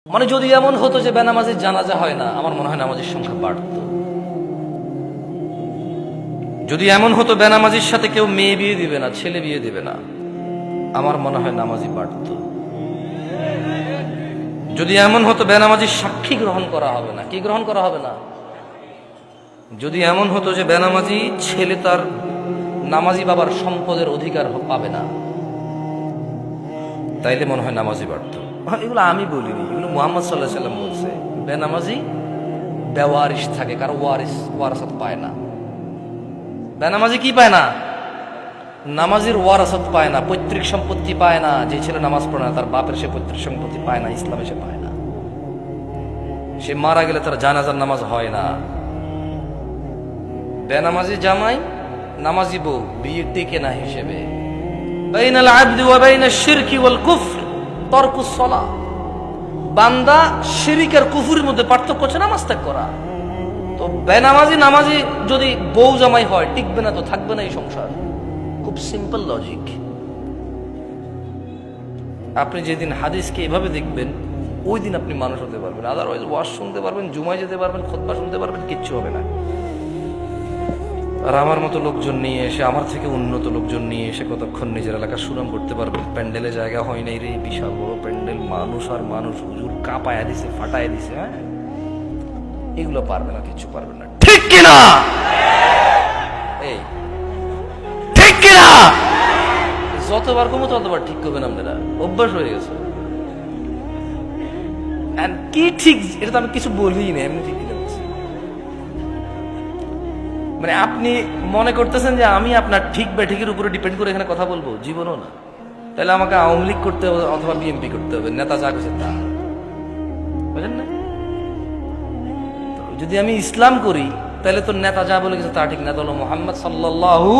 মানে যদি এমন হতো যে বেনামাজির জানাজা হয় না, আমার মনে হয় নামাজের সংখ্যা বাড়ত। যদি এমন হতো বেনামাজির সাথে কেউ মেয়ে বিয়ে দিবে না, ছেলে বিয়ে দিবে না, আমার মনে হয় নামাজি বাড়ত। যদি এমন হতো বেনামাজির সাক্ষী গ্রহণ করা হবে না, কি গ্রহণ করা হবে না, যদি এমন হতো যে বেনামাজি ছেলে তার নামাজি বাবার সম্পদের অধিকার পাবে না, তাইলে মনে হয় নামাজি বাড়ত। এগুলো আমি বলিনি, এগুলো মুহাম্মদ সাল্লাল্লাহু আলাইহি সাল্লাম বলছে। বেনামাজি বেওয়ারিশ থাকে, কারো ওয়ারাসাত পায় না। বেনামাজি কি পায় না? নামাজির ওয়ারাসাত পায় না, পৈতৃক সম্পত্তি পায় না। যে ছেলে নামাজ পড়ে না তার বাপের সে পৈতৃক সম্পত্তি পায় না, ইসলামে সে পায় না। সে মারা গেলে তার জানাজার নামাজ হয় না। বেনামাজি জামাই নামাজি বউ বিয়ে টিকে না হিসেবে। বাইনাল আবদি ওয়া বাইনাশ শিরকি ওয়াল কুফর তারকুস সালাহ। বান্দা শিরিক আর কুফরের মধ্যে পার্থক্য হচ্ছে নামাজ ত্যাগ করা। তো বেনামাজি নামাজি যদি বউ জামাই হয়, টিকবে না তো, থাকবে না এই সংসার। খুব সিম্পল লজিক। আপনি যেদিন হাদিসকে এভাবে দেখবেন, ওই দিন আপনি মানুষ হতে পারবেন। আদারওয়াইজ ওয়াজ শুনতে পারবেন, জুমায় যেতে পারবেন, খুতবা শুনতে পারবেন, কিচ্ছু হবে না। আর আমার মতো লোকজন নিয়ে এসে, আমার থেকে উন্নত লোকজন নিয়ে এসে কতক্ষণ নিজের এলাকার সুনাম করতে পারবেন। প্যান্ডেলে জায়গা হয় নাই রে, বিশাল বড় প্যান্ডেল, মানুষ আর মানুষ, হুজুর কাঁপায়া দিছে, ফাটায় দিছে। হ্যাঁ, এগুলো পারবে না, কিছু পারবে না। ঠিক কিনা? এই ঠিক কিনা? যতবার কমো ততবার ঠিক করবেন আপনারা, অভ্যাস হয়ে গেছে। কি ঠিক, এটা তো আমি কিছু বলি না, এমনি ঠিক কিনা বলছি। মানে আপনি মনে করতেছেন যে আমি আপনার ঠিক বা ঠিকের উপরে ডিপেন্ড করে এখানে কথা বলবো? জীবনও না। তাহলে আমাকে আওয়ামী লীগ করতে হবে অথবা বিএনপি করতে হবে, নেতা যা করছে তা, বুঝলেন না? যদি আমি ইসলাম করি তাহলে তো নেতা যা বলে গেছে তা ঠিক না, তো হলো মুহাম্মদ সাল্লাল্লাহু